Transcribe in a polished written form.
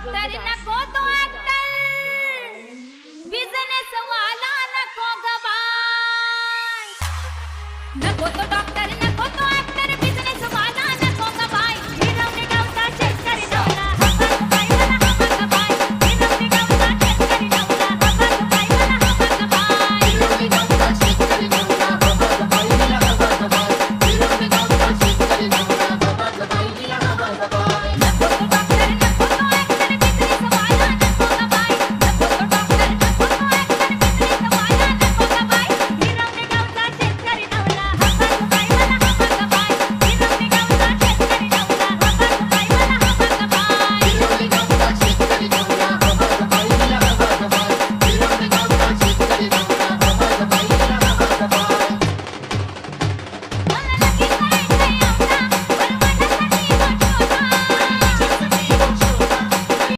doctor नको तो actor, business वाला नको ग बाय, नको तो डॉक्टर